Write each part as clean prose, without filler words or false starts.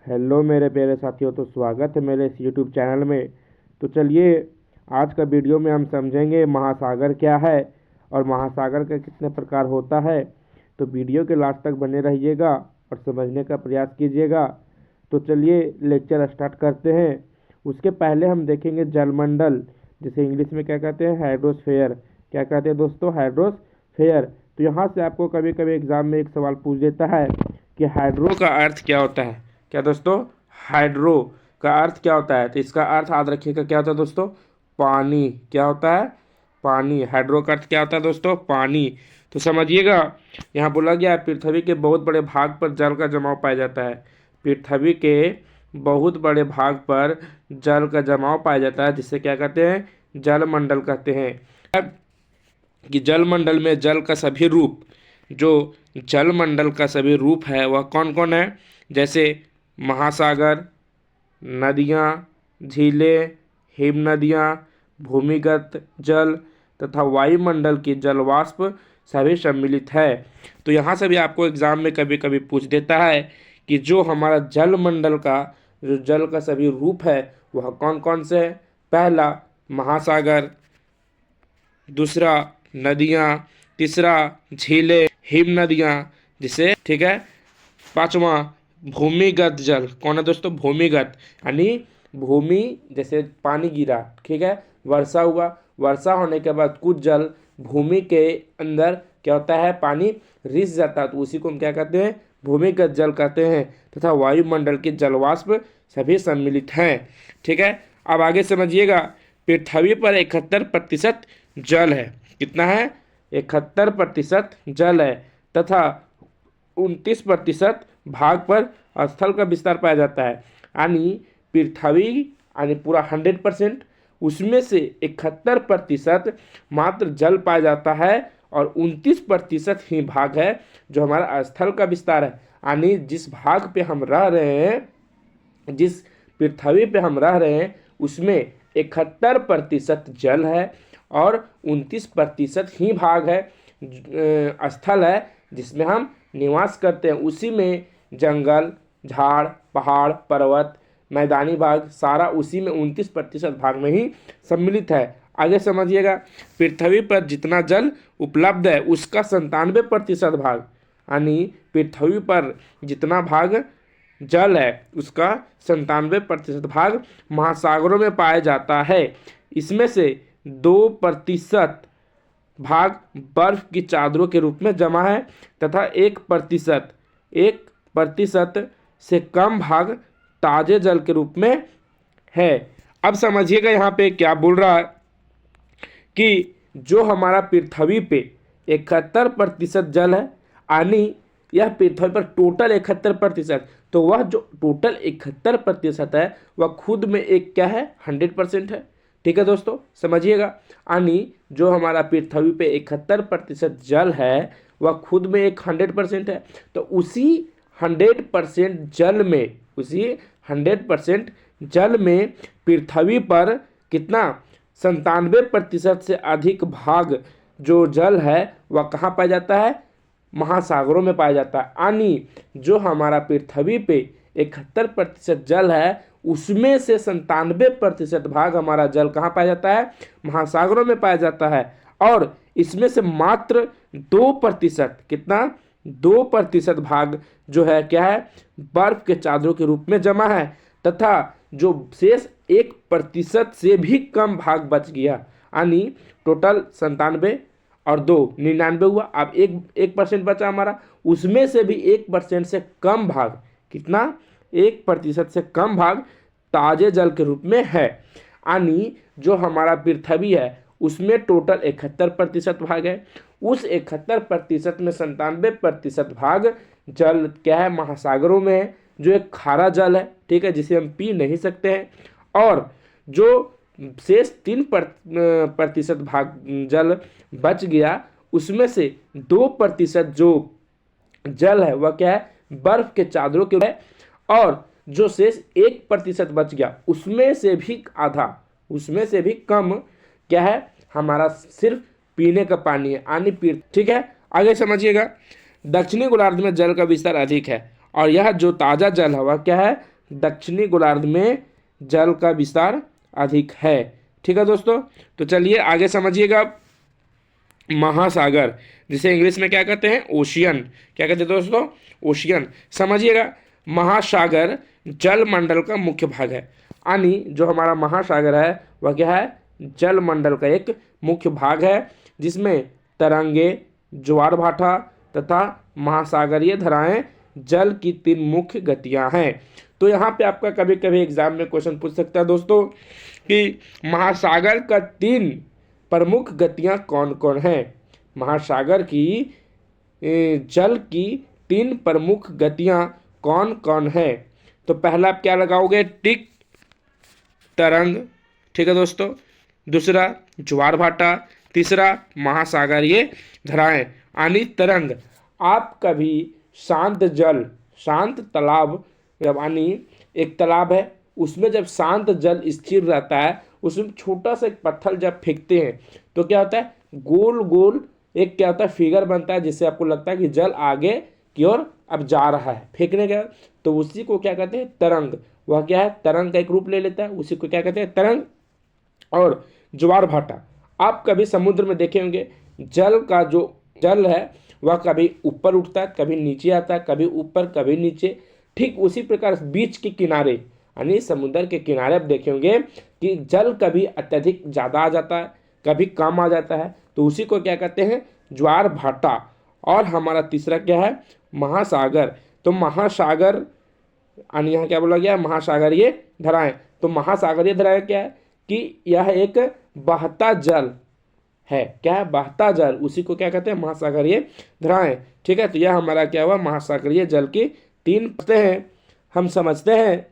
Hello मेरे प्यारे साथियों, तो स्वागत है मेरे इस यूट्यूब चैनल में। तो चलिए, आज का वीडियो में हम समझेंगे महासागर क्या है और महासागर का कितने प्रकार होता है। तो वीडियो के लास्ट तक बने रहिएगा और समझने का प्रयास कीजिएगा। तो चलिए लेक्चर स्टार्ट करते हैं। उसके पहले हम देखेंगे जलमंडल, जिसे इंग्लिश में क्या कहते हैं, हाइड्रोस्फेयर। क्या कहते हैं दोस्तों, हाइड्रोस्फेयर। तो यहाँ से आपको कभी कभी एग्जाम में एक सवाल पूछ देता है कि हाइड्रो का अर्थ क्या होता है। क्या दोस्तों, हाइड्रो का अर्थ क्या होता है? तो इसका अर्थ याद रखिएगा, क्या होता है दोस्तों, पानी। क्या होता है? पानी। हाइड्रो का अर्थ क्या होता है दोस्तों, पानी। तो समझिएगा, यहाँ बोला गया है पृथ्वी के बहुत बड़े भाग पर जल का जमाव पाया जाता है। पृथ्वी के बहुत बड़े भाग पर जल का जमाव पाया जाता है, जिसे क्या कहते हैं, जलमंडल कहते हैं। अब कि जलमंडल में जल का सभी रूप, जो जलमंडल का सभी रूप है वह कौन कौन है? जैसे महासागर, नदियाँ, झीलें, हिम नदियाँ, भूमिगत जल तथा वायुमंडल की जलवाष्प सभी सम्मिलित है। तो यहाँ से भी आपको एग्जाम में कभी कभी पूछ देता है कि जो हमारा जलमंडल का जो जल का सभी रूप है वह कौन कौन से है। पहला महासागर, दूसरा नदियाँ, तीसरा झीलें, हिम नदियाँ, जिसे ठीक है। पांचवा भूमिगत जल। कौन है दोस्तों? भूमिगत, यानी भूमि, जैसे पानी गिरा, ठीक है, वर्षा हुआ, वर्षा होने के बाद कुछ जल भूमि के अंदर क्या होता है, पानी रिस जाता है, तो उसी को हम क्या कहते हैं, भूमिगत जल कहते हैं। तथा वायुमंडल के जलवाष्प सभी सम्मिलित हैं। ठीक है, अब आगे समझिएगा। पृथ्वी पर 71% जल है। कितना है? 71% जल है तथा 29% भाग पर स्थल का विस्तार पाया जाता है। यानी पृथ्वी यानी पूरा 100%, उसमें से 71% मात्र जल पाया जाता है और 29% ही भाग है जो हमारा स्थल का विस्तार है। यानी जिस भाग पे हम रह रहे हैं, जिस पृथ्वी पे हम रह रहे हैं, उसमें 71% जल है और 29% ही भाग है, स्थल है जिसमें हम निवास करते हैं। उसी में जंगल, झाड़, पहाड़, पर्वत, मैदानी भाग, सारा उसी में 29% भाग में ही सम्मिलित है। आगे समझिएगा, पृथ्वी पर जितना जल उपलब्ध है उसका 97% भाग, यानी पृथ्वी पर जितना भाग जल है उसका 97% भाग महासागरों में पाया जाता है। इसमें से 2% भाग बर्फ की चादरों के रूप में जमा है तथा 1% से कम भाग ताजे जल के रूप में है। अब समझिएगा यहाँ पे क्या बोल रहा है कि जो हमारा पृथ्वी पे 71% जल है, यानी यह पृथ्वी पर टोटल 71%, तो वह जो टोटल 71% है वह खुद में एक क्या है, 100% है। ठीक है दोस्तों, समझिएगा, यानी जो हमारा पृथ्वी पे 71% जल है वह खुद में एक 100% है। तो उसी 100% जल में, उसी 100% जल में पृथ्वी पर कितना, 97% से अधिक भाग जो जल है वह कहाँ पाया जाता है, महासागरों में पाया जाता है। यानी जो हमारा पृथ्वी पे 71% जल है उसमें से 97% भाग हमारा जल कहाँ पाया जाता है, महासागरों में पाया जाता है। और इसमें से मात्र 2%, कितना, 2% भाग जो है क्या है, बर्फ के चादरों के रूप में जमा है तथा जो शेष 1% से भी कम भाग बच गया, यानी टोटल 97 और 2 99 हुआ। अब 1% बचा हमारा, उसमें से भी 1% से कम भाग, कितना, 1% से कम भाग ताजे जल के रूप में है। यानी जो हमारा पृथ्वी है उसमें टोटल 71% भाग है, उस 71% में 97% भाग जल क्या है, महासागरों में है, जो एक खारा जल है, ठीक है, जिसे हम पी नहीं सकते हैं। और जो शेष 3% भाग जल बच गया, उसमें से 2% जो जल है वह क्या है, बर्फ के चादरों के है। और जो शेष 1% बच गया उसमें से भी आधा, उसमें से भी कम क्या है, हमारा सिर्फ पीने का पानी है, यानी ठीक है। आगे समझिएगा, दक्षिणी गोलार्ध में जल का विस्तार अधिक है और यह जो ताज़ा जल है वह क्या है, दक्षिणी गोलार्ध में जल का विस्तार अधिक है। ठीक है दोस्तों, तो चलिए आगे समझिएगा। महासागर, जिसे इंग्लिश में क्या कहते हैं, ओशियन। क्या कहते हैं दोस्तों, ओशियन। समझिएगा, महासागर जल मंडल का मुख्य भाग है। यानी जो हमारा महासागर है वह क्या है, जल मंडल का एक मुख्य भाग है, जिसमें तरंगे, ज्वार भाटा तथा महासागरीय धाराएं जल की 3 मुख्य गतियां हैं। तो यहाँ पे आपका कभी कभी एग्जाम में क्वेश्चन पूछ सकता है दोस्तों कि महासागर का 3 प्रमुख गतियां कौन कौन हैं। महासागर की जल की 3 प्रमुख गतियां कौन कौन है। तो पहला आप क्या लगाओगे, टिक, तरंग। ठीक है दोस्तों, दूसरा ज्वार भाटा, तीसरा महासागरीय धाराएं यानी तरंग। आप कभी शांत जल, शांत तालाब, जब यानी एक तालाब है उसमें जब शांत जल स्थिर रहता है, उसमें छोटा सा एक पत्थर जब फेंकते हैं तो क्या होता है, गोल गोल एक क्या होता है, फिगर बनता है, जिससे आपको लगता है कि जल आगे की ओर अब जा रहा है फेंकने का। तो उसी को क्या कहते हैं, तरंग। वह क्या है, तरंग का एक रूप ले लेता है, उसी को क्या कहते हैं, तरंग। और ज्वार भाटा, आप कभी समुद्र में देखे होंगे, जल का जो जल है वह कभी ऊपर उठता है, कभी नीचे आता है, कभी ऊपर कभी नीचे। ठीक उसी प्रकार बीच के किनारे यानी समुद्र के किनारे आप देखे होंगे कि जल कभी अत्यधिक ज़्यादा आ जाता है, कभी कम आ जाता है, तो उसी को क्या कहते हैं, ज्वार भाटा। और हमारा तीसरा क्या है, महासागर। तो महासागर यानी यहाँ क्या बोला गया, महासागरीय धाराएं। तो महासागरीय धाराएं क्या है कि यह एक बहता जल है। क्या है, बहता जल, उसी को क्या कहते हैं, महासागरीय धाराएं। ठीक है, तो यह हमारा क्या हुआ, महासागरीय जल की 3 परतें हैं। हम समझते हैं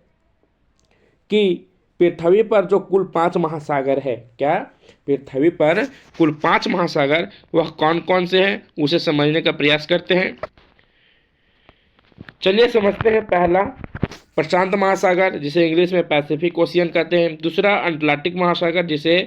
कि पृथ्वी पर जो कुल 5 महासागर है, क्या पृथ्वी पर कुल 5 महासागर वह कौन कौन से हैं, उसे समझने का प्रयास करते हैं। चलिए समझते हैं। पहला प्रशांत महासागर, जिसे इंग्लिश में पैसिफिक ओशियन कहते हैं। दूसरा अटलांटिक महासागर, जिसे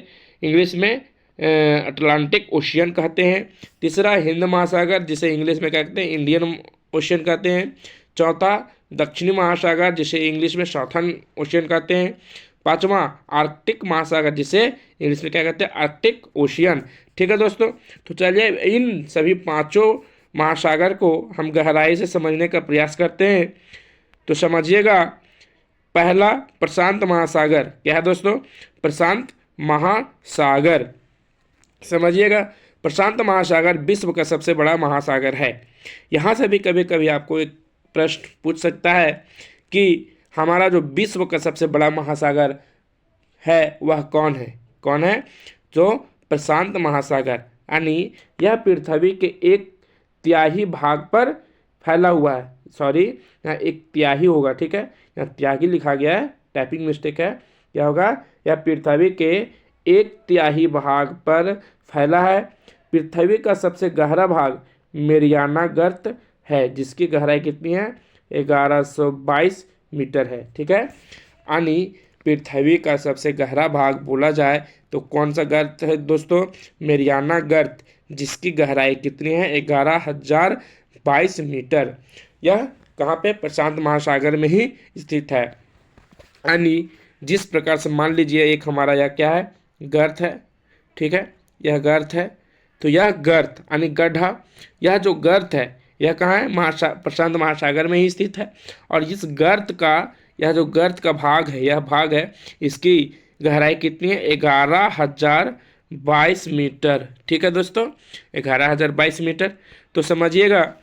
इंग्लिश में अटलांटिक ओशियन कहते हैं। तीसरा हिंद महासागर, जिसे इंग्लिश में कहते हैं इंडियन ओशियन कहते हैं। चौथा दक्षिणी महासागर, जिसे इंग्लिश में साउथर्न ओशियन कहते हैं। पांचवा आर्कटिक महासागर, जिसे इंग्लिश में क्या कहते हैं, आर्कटिक ओशियन। ठीक है दोस्तों, तो चलिए इन सभी 5 महासागर को हम गहराई से समझने का प्रयास करते हैं। तो समझिएगा, पहला प्रशांत महासागर। क्या है दोस्तों, प्रशांत महासागर। समझिएगा, प्रशांत महासागर विश्व का सबसे बड़ा महासागर है। यहाँ से भी कभी कभी आपको एक प्रश्न पूछ सकता है कि हमारा जो विश्व का सबसे बड़ा महासागर है वह कौन है। कौन है, जो प्रशांत महासागर। यानी यह पृथ्वी के 1/3 भाग पर फैला हुआ है। सॉरी, यहाँ 1/3 होगा, ठीक है, यहाँ त्यागी लिखा गया है, टाइपिंग मिस्टेक है। क्या होगा, यह पृथ्वी के 1/3 भाग पर फैला है। पृथ्वी का सबसे गहरा भाग मेरियाना गर्त है, जिसकी गहराई कितनी है, 1122 मीटर है। ठीक है, यानी पृथ्वी का सबसे गहरा भाग बोला जाए तो कौन सा गर्त है दोस्तों, मेरियाना गर्त, जिसकी गहराई कितनी है, 11,022 मीटर। यह कहाँ पे, प्रशांत महासागर में ही स्थित है। यानी जिस प्रकार से मान लीजिए एक हमारा यह क्या है, गर्त है। ठीक है, यह गर्त है, तो यह गर्त यानी गड्ढा, यह जो गर्त है यह कहाँ है, प्रशांत महासागर में ही स्थित है। और इस गर्त का, यह जो गर्त का भाग है, यह भाग है, इसकी गहराई कितनी है, 11,022 मीटर। ठीक है दोस्तों, 11,022 मीटर। तो समझिएगा,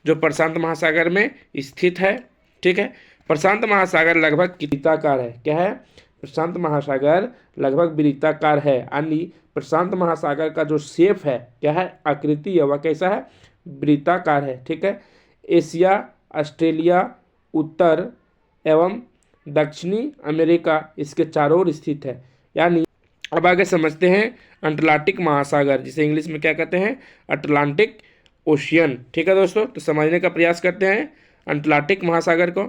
जो प्रशांत महासागर में स्थित है। ठीक है, प्रशांत महासागर लगभग वृत्ताकार है। क्या है, प्रशांत महासागर लगभग वृत्ताकार है। यानी प्रशांत महासागर का जो शेप है, क्या है, आकृति है, वह कैसा है, वृत्ताकार है। ठीक है, एशिया, ऑस्ट्रेलिया, उत्तर एवं दक्षिणी अमेरिका इसके चारों ओर स्थित है। यानी अब आगे समझते हैं अटलांटिक महासागर, जिसे इंग्लिश में क्या कहते हैं, अटलांटिक ओशियन। ठीक है दोस्तों, तो समझने का प्रयास करते हैं अटलांटिक महासागर को।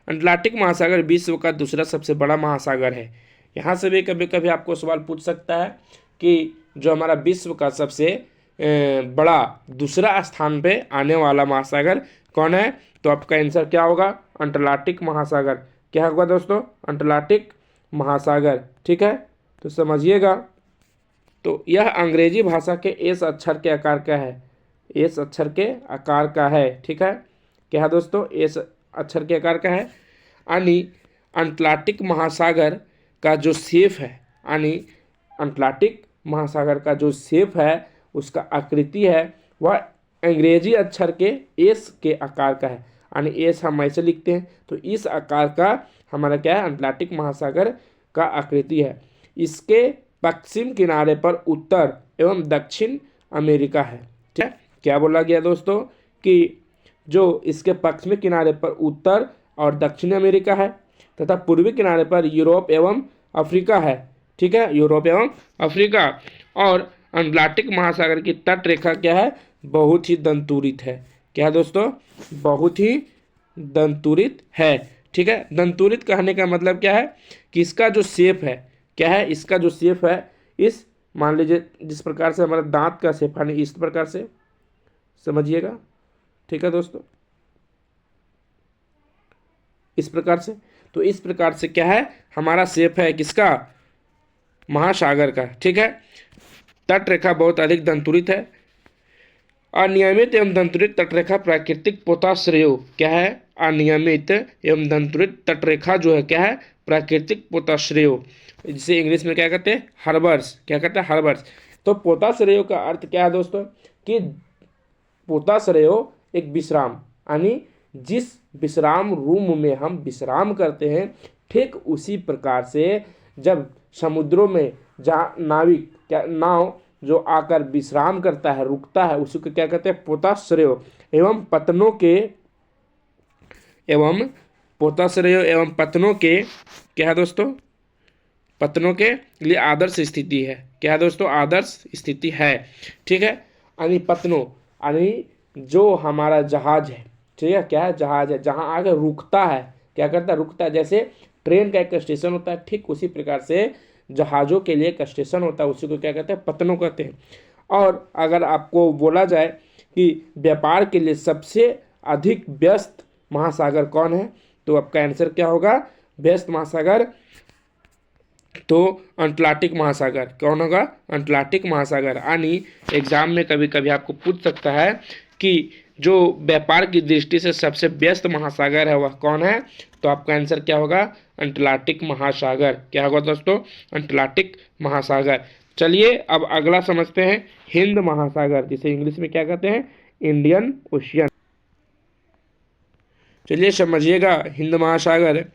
अटलांटिक महासागर विश्व का दूसरा सबसे बड़ा महासागर है। यहाँ से भी कभी कभी आपको सवाल पूछ सकता है कि जो हमारा विश्व का सबसे बड़ा दूसरा स्थान पे आने वाला महासागर कौन है। तो आपका आंसर क्या होगा, अटलांटिक महासागर। क्या होगा दोस्तों, अटलांटिक महासागर। ठीक है, तो समझिएगा। तो यह अंग्रेजी भाषा के एस अक्षर के आकार का है, एस अक्षर के आकार का है। ठीक है, क्या है दोस्तों, एस अक्षर के आकार का है। यानी अटलांटिक महासागर का जो शेप है, यानी अटलांटिक महासागर का जो शेप है, उसका आकृति है, वह अंग्रेजी अक्षर के एस के आकार का है। यानी एस हम ऐसे लिखते हैं, तो इस आकार का हमारा क्या है, अटलांटिक महासागर का आकृति है। इसके पश्चिम किनारे पर उत्तर एवं दक्षिण अमेरिका है। ठीक है, क्या बोला गया दोस्तों कि जो इसके पश्चिमी किनारे पर उत्तर और दक्षिण अमेरिका है तथा पूर्वी किनारे पर यूरोप एवं अफ्रीका है। ठीक है, यूरोप एवं अफ्रीका। और अटलांटिक महासागर की तट रेखा क्या है, बहुत ही दंतुरित है। क्या है दोस्तों, बहुत ही दंतुरित है। ठीक है, दंतुरित कहने का मतलब क्या है कि इसका जो शेप है, क्या है, इसका जो शेप है, इस मान लीजिए जिस प्रकार से हमारा दांत का शेप है, इस प्रकार से समझिएगा। ठीक है दोस्तों, इस प्रकार से, तो इस प्रकार से क्या है, हमारा शेप है किसका, महासागर का। ठीक है, तट रेखा बहुत अधिक दंतुरित है। अनियमित एवं दंतुरित तटरेखा प्राकृतिक पोताश्रयों, क्या है, अनियमित एवं दंतुरित तटरेखा जो है क्या है, प्राकृतिक पोताश्रयों, जिसे इंग्लिश में क्या कहते हैं, हार्बर्स। क्या कहते हैं, हार्बर्स। तो पोताश्रयों का अर्थ क्या है दोस्तों कि पोताश्रयों एक विश्राम, यानी जिस विश्राम रूम में हम विश्राम करते हैं, ठीक उसी प्रकार से जब समुद्रों में जहाँ नाविक क्या नाव जो आकर विश्राम करता है, रुकता है, उसी को क्या कहते हैं, पोताश्रयों। एवं पतनों के पोताश्रयों एवं पतनों के क्या है दोस्तों, पतनों के लिए आदर्श स्थिति है। क्या है दोस्तों, आदर्श स्थिति है। ठीक है, यानी पतनों, यानी जो हमारा जहाज है, ठीक है, क्या है, जहाज है, जहाँ आकर रुकता है, क्या करता है, रुकता है। जैसे ट्रेन का एक स्टेशन होता है, ठीक उसी प्रकार से जहाज़ों के लिए एक स्टेशन होता है, उसी को क्या कहते हैं, पतनों कहते हैं। और अगर आपको बोला जाए कि व्यापार के लिए सबसे अधिक व्यस्त महासागर कौन है, तो आपका आंसर क्या होगा, व्यस्त महासागर, तो अटलांटिक महासागर। कौन होगा, अटलांटिक महासागर। यानी एग्जाम में कभी कभी आपको पूछ सकता है कि जो व्यापार की दृष्टि से सबसे व्यस्त महासागर है वह कौन है, तो आपका आंसर क्या होगा, अटलांटिक महासागर। क्या होगा दोस्तों, अटलांटिक महासागर। चलिए अब अगला समझते हैं, हिंद महासागर, जिसे इंग्लिश में क्या कहते हैं, इंडियन ओशियन। चलिए समझिएगा हिंद महासागर।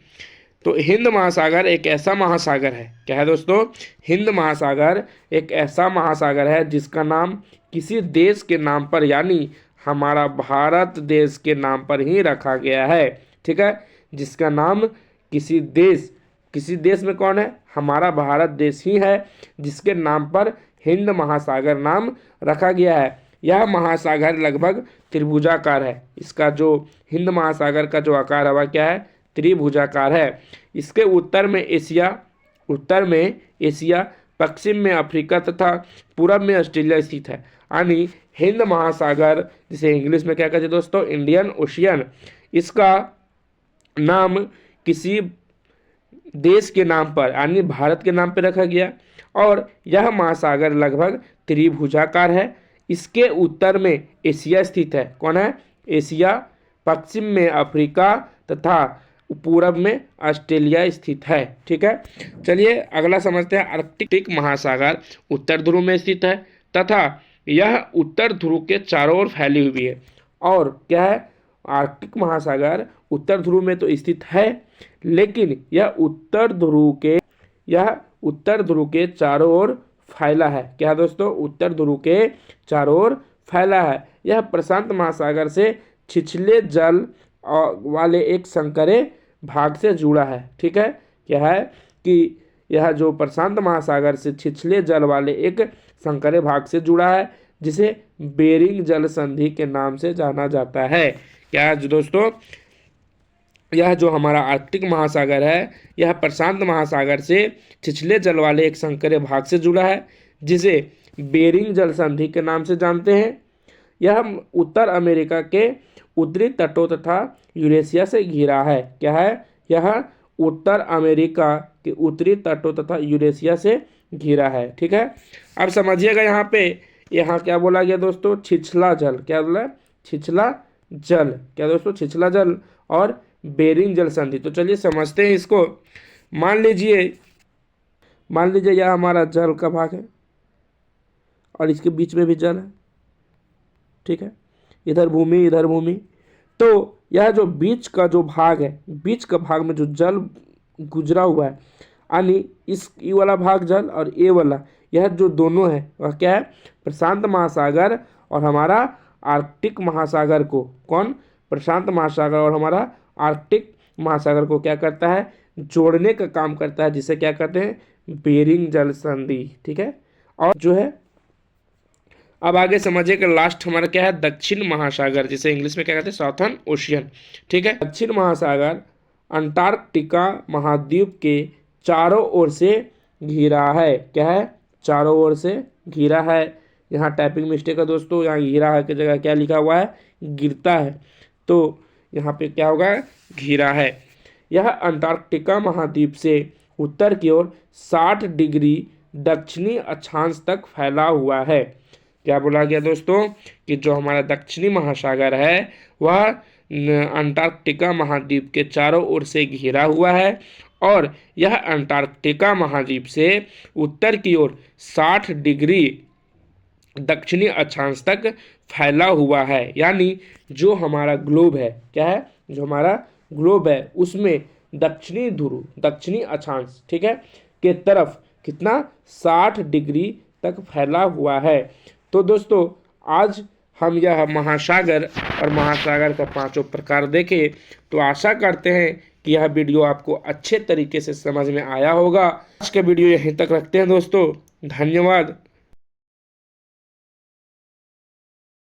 तो हिंद महासागर एक ऐसा महासागर है, क्या है दोस्तों, हिंद महासागर एक ऐसा महासागर है जिसका नाम किसी देश के नाम पर, यानी हमारा भारत देश के नाम पर ही रखा गया है। ठीक है, जिसका नाम किसी देश में कौन है, हमारा भारत देश ही है, जिसके नाम पर हिंद महासागर नाम रखा गया है। यह महासागर लगभग त्रिभुजाकार है। इसका जो हिंद महासागर का जो आकार है वह क्या है, त्रिभुजाकार है। इसके उत्तर में एशिया, पश्चिम में अफ्रीका तथा पूरब में ऑस्ट्रेलिया स्थित है। यानी हिंद महासागर, जिसे इंग्लिश में क्या कहते हैं दोस्तों, इंडियन ओशियन, इसका नाम किसी देश के नाम पर, यानी भारत के नाम पर रखा गया। और यह महासागर लगभग त्रिभुजाकार है। इसके उत्तर में एशिया स्थित है। कौन है, एशिया, पश्चिम में अफ्रीका तथा पूरब में ऑस्ट्रेलिया स्थित है। ठीक है, चलिए अगला समझते हैं। आर्कटिक महासागर उत्तर ध्रुव में स्थित है तथा यह उत्तर ध्रुव के चारों ओर फैली हुई है। और क्या है, आर्कटिक महासागर उत्तर ध्रुव में तो स्थित है, लेकिन यह उत्तर ध्रुव के चारों ओर फैला है। क्या दोस्तों, उत्तर ध्रुव के चारों ओर फैला है। यह प्रशांत महासागर से छिछले जल वाले एक संकरे भाग से जुड़ा है। ठीक है, क्या है कि यह जो प्रशांत महासागर से छिछले जल वाले एक संकरे भाग से जुड़ा है, जिसे बेरिंग जल संधि के नाम से जाना जाता है। क्या है दोस्तों, यह जो हमारा आर्कटिक महासागर है, यह प्रशांत महासागर से छिछले जल वाले एक संकरे भाग से जुड़ा है, जिसे बेरिंग जल संधि के नाम से जानते हैं। यह उत्तर अमेरिका के उत्तरी तटों तथा यूरेशिया से घिरा है। क्या है, यह उत्तर अमेरिका के उत्तरी तटों तथा यूरेशिया से घिरा है। ठीक है, अब समझिएगा यहाँ पे, यहाँ क्या बोला गया दोस्तों, छिछला जल, क्या बोला, छिछला जल, क्या दोस्तों, छिछला जल और बेरिंग जल संधि। तो चलिए समझते हैं इसको। मान लीजिए यह हमारा जल का भाग है और इसके बीच में भी जल है। ठीक है, इधर भूमि इधर भूमि। तो यह जो बीच का जो भाग है, बीच का भाग में जो जल गुजरा हुआ है, यानी इस ई वाला भाग जल और ए वाला, यह जो दोनों है वह क्या है, प्रशांत महासागर और हमारा आर्कटिक महासागर को, कौन, प्रशांत महासागर और हमारा आर्कटिक महासागर को क्या करता है, जोड़ने का काम करता है, जिसे क्या कहते हैं, बेरिंग जल संधि। ठीक है, और जो है अब आगे समझिए कि लास्ट हमारा क्या है, दक्षिण महासागर, जिसे इंग्लिश में क्या कहते हैं, साउथर्न ओशियन। ठीक है, दक्षिण महासागर अंटार्कटिका महाद्वीप के चारों ओर से घिरा है। क्या है, चारों ओर से घिरा है। यहाँ टाइपिंग मिस्टेक है दोस्तों, यहाँ घिरा है की जगह क्या लिखा हुआ है, गिरता है। तो यहाँ पे क्या होगा, घिरा है। यह अंटार्कटिका महाद्वीप से उत्तर की ओर 60 डिग्री दक्षिणी अक्षांश तक फैला हुआ है। क्या बोला गया दोस्तों कि जो हमारा दक्षिणी महासागर है वह अंटार्कटिका महाद्वीप के चारों ओर से घिरा हुआ है और यह अंटार्कटिका महाद्वीप से उत्तर की ओर 60 डिग्री दक्षिणी अक्षांश तक फैला हुआ है। यानी जो हमारा ग्लोब है, क्या है, जो हमारा ग्लोब है उसमें दक्षिणी ध्रुव, दक्षिणी अक्षांश, ठीक है, के तरफ कितना, 60 डिग्री तक फैला हुआ है। तो दोस्तों आज हम यह महासागर और महासागर का 5 प्रकार देखे। तो आशा करते हैं कि यह वीडियो आपको अच्छे तरीके से समझ में आया होगा। आज का वीडियो यहीं तक रखते हैं दोस्तों, धन्यवाद।